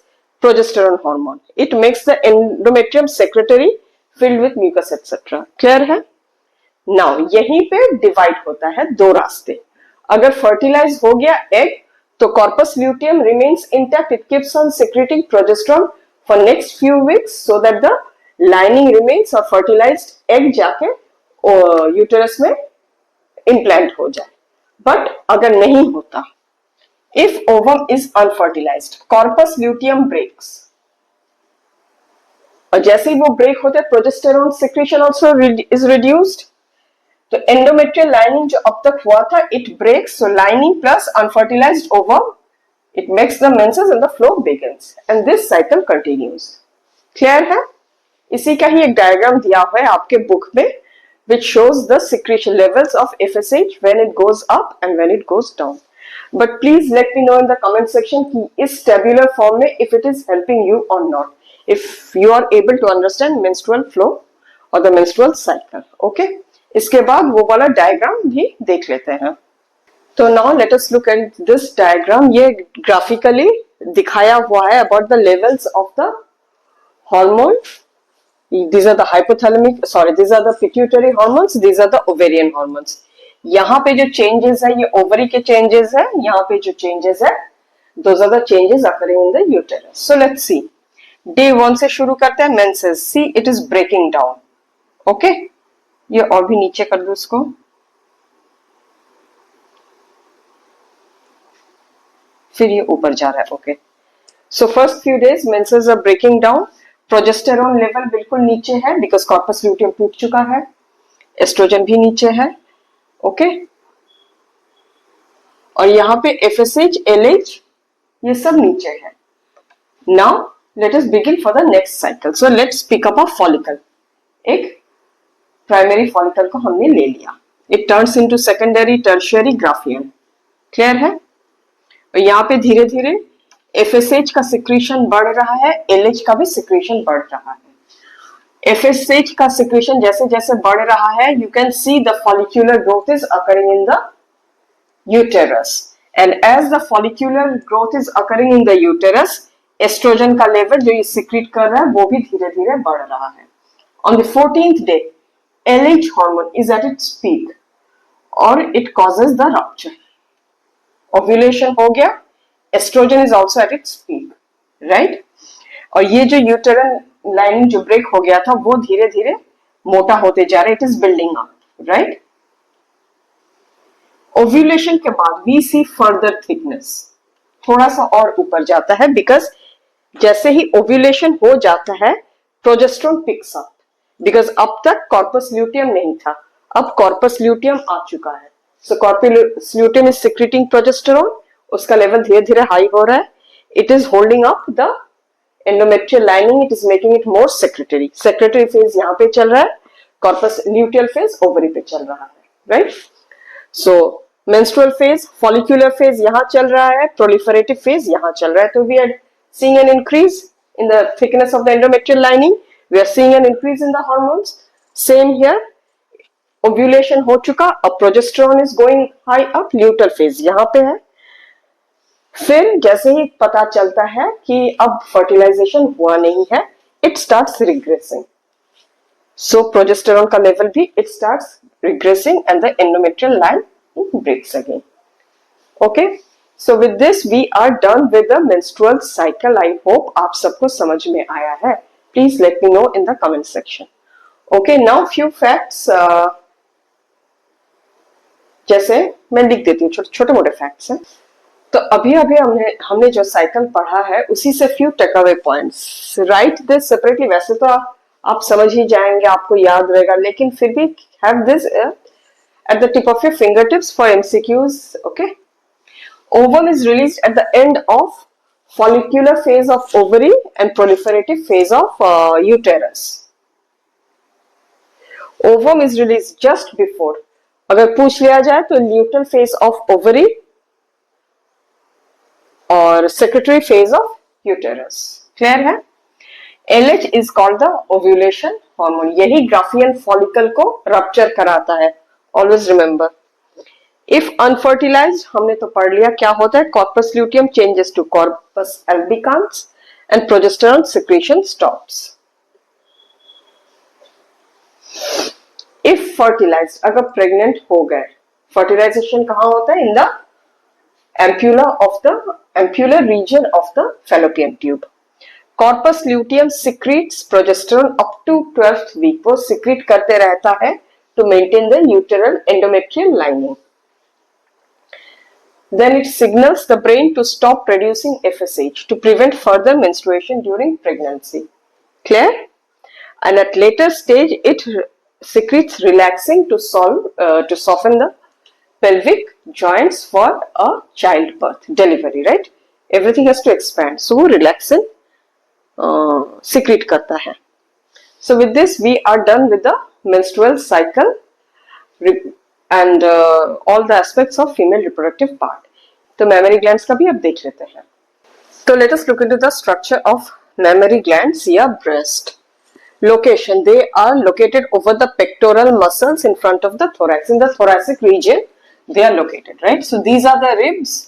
Progesterone hormone. It makes the endometrium secretory, filled with mucus etc. Clear है? Now यहीं पे divide होता है दो रास्ते. अगर fertilize हो गया egg, तो corpus luteum remains intact. It keeps on secreting progesterone for next few weeks so that the lining remains और फर्टिलाइज्ड एग जाके यूटेरस में इम्प्लांट हो जाए। बट अगर नहीं होता, if ovum is unfertilized, corpus luteum breaks, और जैसे ही वो ब्रेक होता है progesterone secretion also is reduced. तो एंडोमेट्रियल लाइनिंग जो अब तक हुआ था it breaks, so lining plus unfertilized ovum, it makes the menses and the flow begins and this cycle continues. Clear है? इसी का ही एक डायग्राम दिया हुआ है आपके बुक में which shows the secretion levels of FSH when it goes up and when it goes down. But please let me know in the comment section कि इस tabular form में if it is helping you or not, if you are able to understand menstrual flow or the menstrual cycle. Okay? इसके बाद वो वाला diagram भी देख लेते हैं। तो now let us look at this diagram. ये graphically दिखाया हुआ है about the levels of the hormone. These are the hypothalamic, sorry, these are the pituitary hormones, these are the ovarian hormones. यहाँ पे जो changes है ये ovary के changes है, यहाँ पे जो changes है those are the changes occurring in the uterus. So let's see. Day 1 से शुरू करते हैं menses. See, it is breaking down. Okay? ये और भी नीचे कर दो इसको। फिर ये ऊपर जा रहा है। Okay. So first few days menses are breaking down. Progesterone level बिल्कुल नीचे है बिकॉज कॉर्पस ल्यूटियम टूट चुका है, एस्ट्रोजन भी नीचे है। ओके, और यहाँ पे एफएसएच, एलएच ये सब नीचे है। Now let us begin for the next cycle. So let's pick up a follicle. एक प्राइमरी फॉलिकल को हमने ले लिया, it turns into secondary, tertiary, graafian. Clear है? और यहाँ पे धीरे धीरे एफएसएच का सिक्रीशन बढ़ रहा है, एलएच का भी सिक्रीशन बढ़ रहा है। एफएसएच का सिक्रीशन जैसे जैसे बढ़ रहा है, you can see the follicular growth is occurring in the uterus, and as the follicular growth is occurring in the uterus, estrogen का लेवल जो ये सिक्रीट कर रहा है वो भी धीरे धीरे बढ़ रहा है। On the 14th day LH hormone is at its peak और it causes the rupture. Ovulation हो गया, estrogen is also at its peak, right? और ये जो यूटेरन लाइनिंग जो ब्रेक हो गया था वो धीरे धीरे मोटा होते जा रहा है, it is building up, right? Ovulation के बाद वी सी फर्दर थिकनेस, थोड़ा सा और ऊपर जाता है बिकॉज जैसे ही ओव्यूलेशन हो जाता है प्रोजेस्टेरोन पिक्स अप, बिकॉज अब तक कॉर्पस ल्यूटियम नहीं था, अब कॉर्पस ल्यूटियम आ चुका है। So corpus luteum is secreting progesterone, उसका लेवल धीरे धीरे हाई हो रहा है, it is holding up the endometrial lining, it is making it more secretory. Secretory phase यहाँ पे चल रहा है, कॉर्पस ल्यूटियल फेज ओवरी पे चल रहा है, राइट? सो मेंस्ट्रुअल फेज, फॉलिक्यूलर फेज यहाँ चल रहा है, प्रोलिफरेटिव फेज यहाँ चल रहा है। तो we are seeing an increase in the thickness of the endometrial lining, we are seeing an increase in the hormones. Same here, ovulation हो चुका, अब progesterone is going high up, luteal phase यहाँ पे है। फिर जैसे ही पता चलता है कि अब फर्टिलाइजेशन हुआ नहीं है, it starts regressing, so progesterone का लेवल भी it starts regressing and the endometrial line breaks again. Okay, so with this we are done with the menstrual cycle. I hope आप सबको समझ में आया है। Please let me know in the comment section. Okay, now few facts, जैसे मैं लिख देती हूँ, छोटे मोटे फैक्ट्स हैं। तो अभी अभी हमने जो साइकिल पढ़ा है उसी से few take away points, write this separately. वैसे तो आप समझ ही जाएंगे, आपको याद रहेगा, लेकिन फिर भी have this at the tip of your finger tips for MCQs. Okay, ovum is released at the end of follicular phase of ovary and proliferative phase of uterus. Ovum is release just before, अगर पूछ लिया जाए तो luteal phase of ovary और secretary phase of uterus. Clear है? LH is called the ovulation hormone, यही Graafian follicle को rupture कराता है। ऑलवेज रिमेंबर, इफ अनफर्टिलाइज्ड, हमने तो पढ़ लिया क्या होता है, corpus luteum changes to corpus albicans and progesterone secretion stops. If fertilised, अगर प्रेग्नेंट हो गए, फर्टिलाइजेशन कहाँ होता है? In the ampulla region of the fallopian tube. Corpus luteum secretes progesterone up to 12th week, वो सिक्रीट करते रहता है to maintain the uterine endometrial lining. Then it signals the brain to stop producing FSH to prevent further menstruation during pregnancy. Clear? And at later stage, it secretes relaxing to soften the pelvic joints for a childbirth, delivery, right? Everything has to expand. So, relaxin secrete karta hai. So, with this, we are done with the menstrual cycle and all the aspects of female reproductive part. तो mammary glands का भी अब देख लेते हैं. So let us look into the structure of mammary glands या breast. Location, they are located over the pectoral muscles in front of the thorax. In the thoracic region, they are located, right? So these are the ribs.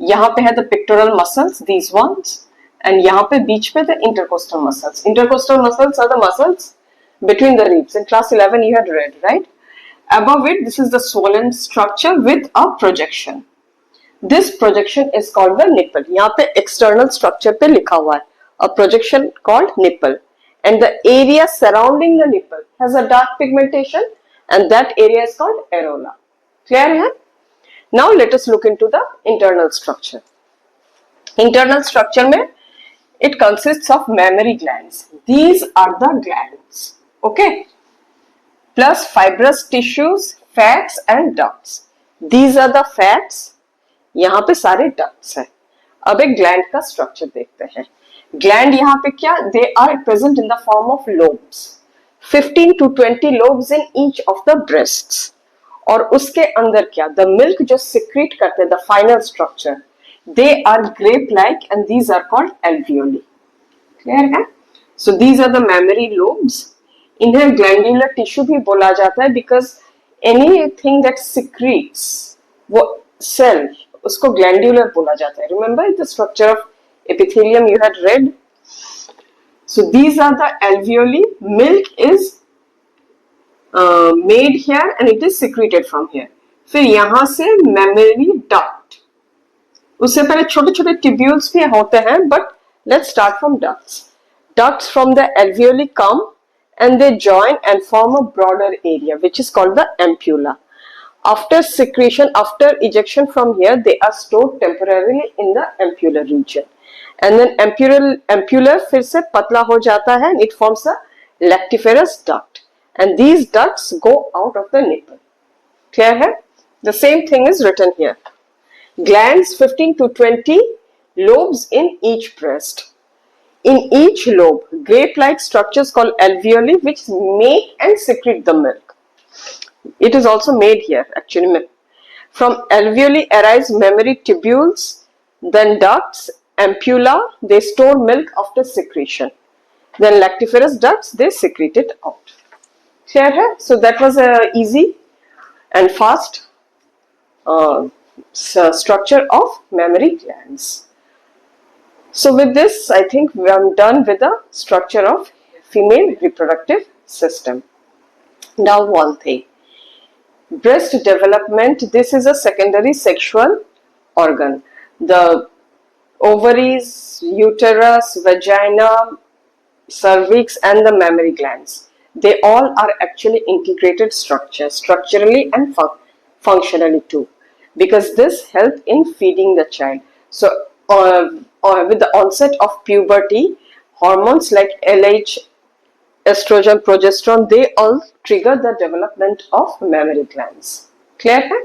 यहाँ पे है the pectoral muscles, these ones, and यहाँ पे बीच पे the intercostal muscles. Intercostal muscles are the muscles between the ribs. In class 11 you had read, right? Above it, this is the swollen structure with a projection. This projection is called the nipple. यहाँ पे external structure पे लिखा हुआ है a projection called nipple, and the area surrounding the nipple has a dark pigmentation, and that area is called areola. Clear है? Now let us look into the internal structure. Internal structure में it consists of mammary glands. These are the glands. Okay. Plus fibrous tissues, fats and ducts. These are the fats. यहाँ पे सारे ducts हैं. अब एक gland का structure देखते हैं. ग्लैंड यहाँ पे क्या, they are present in the form of lobes, 15 to 20 lobes in each of the breasts. और उसके अंदर क्या, द मिल्क जो सिक्रीट करते हैं, the final structure, they are grape like and these are called alveoli. Clear है? So these are the mammary lobes. इन्हें glandular tissue भी बोला जाता है बिकॉज एनीथिंग दैट सिक्रीट्स, वो सेल, उसको ग्लैंडुलर बोला जाता है. Remember the structure of epithelium you had read. So these are the alveoli. Milk is made here and it is secreted from here. फिर यहां से मेमोरी डक्ट, उससे पहले छोटे छोटे ट्यूब्यूल्स भी होते हैं, but let's start from ducts. Ducts from the alveoli come and they join and form a broader area which is called the ampulla. After secretion, after ejection from here, they are stored temporarily in the ampullar region, and then ampulla फिर से पतला हो जाता है and it forms a lactiferous duct, and these ducts go out of the nipple. Clear है? The same thing is written here. Glands 15 to 20 lobes in each breast. In each lobe, grape-like structures called alveoli which make and secrete the milk. It is also made here actually. From alveoli arise mammary tubules, then ducts, ampulla, they store milk after secretion. Then lactiferous ducts, they secrete it out. Clear hai? So that was a easy and fast structure of mammary glands. So with this, I think we are done with the structure of female reproductive system. Now one thing. Breast development, this is a secondary sexual organ. The ovaries, uterus, vagina, cervix and the mammary glands, they all are actually integrated structures, structurally and functionally too, because this helps in feeding the child. So with the onset of puberty, hormones like LH, estrogen, progesterone, they all trigger the development of mammary glands. Clear है?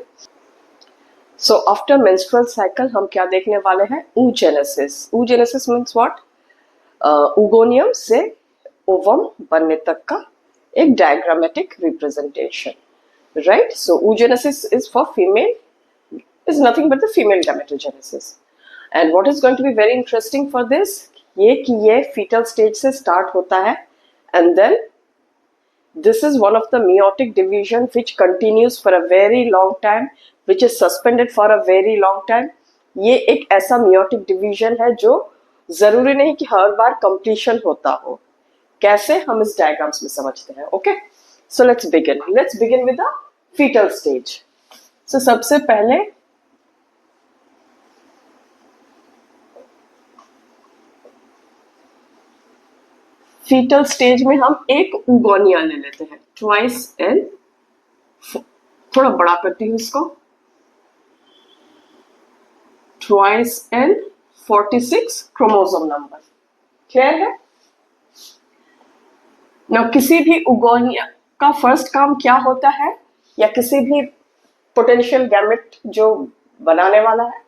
So after menstrual cycle हम क्या देखने वाले हैं? oogenesis. Oogenesis means what? Oogonium से ovum बनने तक का एक diagrammatic representation, right? So oogenesis is for female, is nothing but the female gametogenesis. And what is going to be very interesting for this, ये कि ये fetal stage से start होता है, and then this is one of the meiotic division which continues for a very long time, which is suspended for a very long time. ये एक ऐसा meiotic division है जो जरूरी नहीं कि हर बार completion होता हो. कैसे हम इस diagrams में समझते हैं. Okay, so let's begin with the fetal stage. So सबसे पहले फीटल स्टेज में हम एक उगोनिया ले लेते हैं, ट्वाइस एन, थोड़ा बड़ा करती हूँ इसको, twice n 46 chromosome number. Clear है? ना किसी भी उगोनिया का फर्स्ट काम क्या होता है, या किसी भी पोटेंशियल गैमेट जो बनाने वाला है,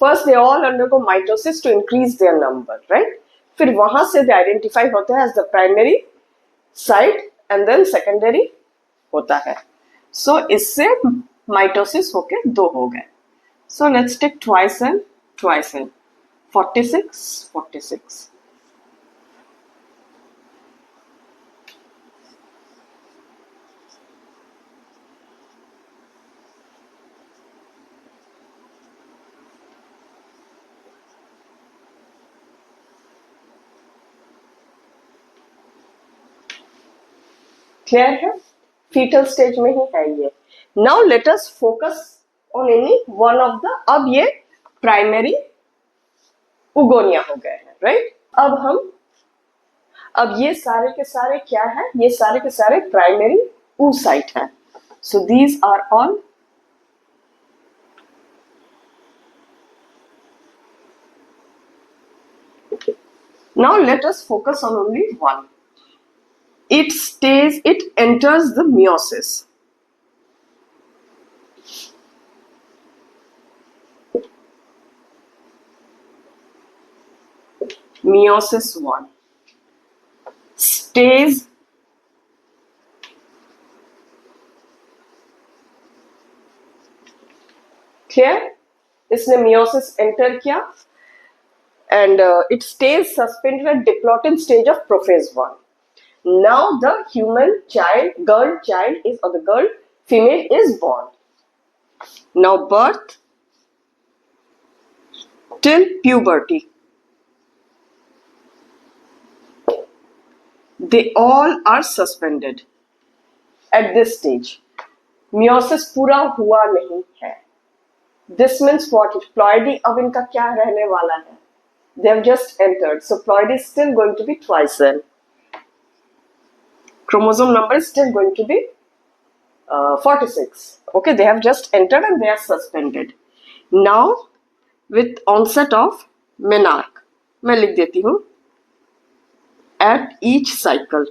first they all undergo mitosis to increase their number, right? फिर वहां से दे आइडेंटिफाई होते हैं as the primary site and then secondary होता है। सो इससे माइटोसिस होके दो हो गए। So let's take twice n 46 clear है? फीटल स्टेज में ही है ये। Now let us focus on any one of the, अब ये प्राइमरी उगोनिया हो गए हैं, राइट? अब ये सारे के सारे क्या है, ये सारे के सारे प्राइमरी oocyte है। So these are all now let us focus on only one. It enters the meiosis. Meiosis 1 stays clear, इसने meiosis enter किया and it stays suspended at diplotin stage of prophase 1. Now the human child, girl child is, or the girl female is born. Now birth till puberty, they all are suspended at this stage. Meiosis पूरा हुआ नहीं है. This means what? Ploidy अब इनका क्या रहने वाला है? They have just entered, so ploidy is still going to be twice n. Chromosome number is still going to be 46. Okay, they have just entered and they are suspended. Now with onset of menarche, मैं लिख देती हूँ at each cycle.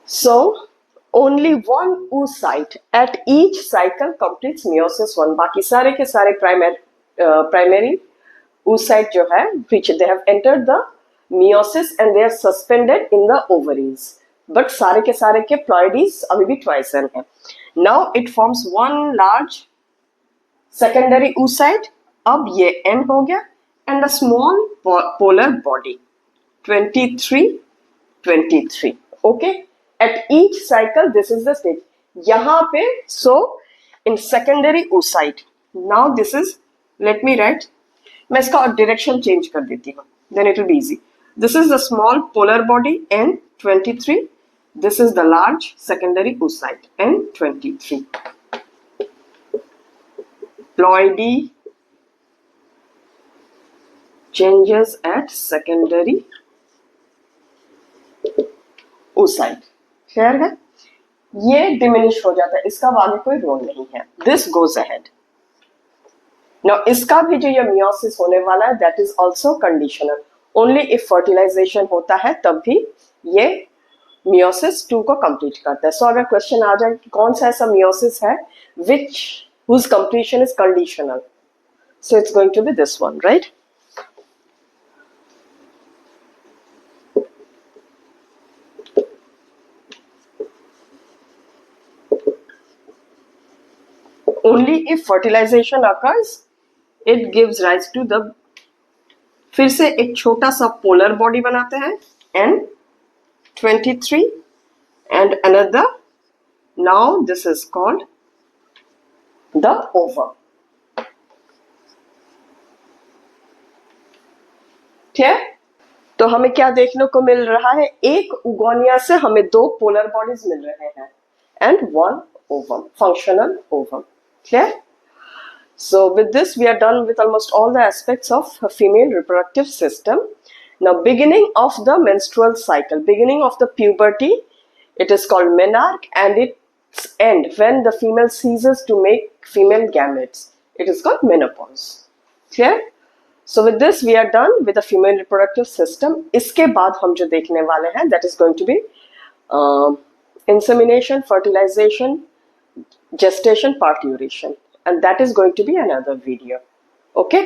So only one oocyte at each cycle completes meiosis 1. बाकी सारे के सारे primary oocyte जो है, which they have entered the meiosis and they are suspended in the ovaries. But सारे के सारे के ploidies अभी भी twice n है. Now it forms one large secondary oocyte. अब ये n हो गया and a small polar body 23. Okay. At each cycle, this is the stage. यहाँ पे, so in secondary oocyte, now this is, let me write, मैं इसका direction change कर देती हूँ, then it will be easy. This is the small polar body N23. This is the large secondary oocyte N23. Ploidy changes at secondary oocyte. Clear है? ये diminish हो जाता है, इसका आगे कोई रोल नहीं है. This goes ahead. नाउ इसका भी जो ये मियोसिस होने वाला है, that is also conditional. Only if fertilization होता है तब भी ये मियोसिस 2 को कंप्लीट करता है. सो अगर क्वेश्चन आ जाए कि कौन सा ऐसा मियोसिस है which whose completion is conditional, so it's going to be this one, right? Only if fertilization occurs, it gives rise to the फिर से एक छोटा सा पोलर बॉडी बनाते हैं N23 and another. Now this is called the ovum. ठीक है, तो हमें क्या देखने को मिल रहा है, एक उगोनिया से हमें 2 पोलर बॉडीज मिल रहे हैं and 1 ovum, functional ovum. Clear? So with this we are done with almost all the aspects of a female reproductive system. Now beginning of the menstrual cycle, beginning of the puberty, it is called menarche, and its end when the female ceases to make female gametes, it is called menopause. Clear? So with this we are done with the female reproductive system. इसके बाद हम जो देखने वाले हैं, that is going to be insemination, fertilization, gestation, parturition, and that is going to be another video. Okay.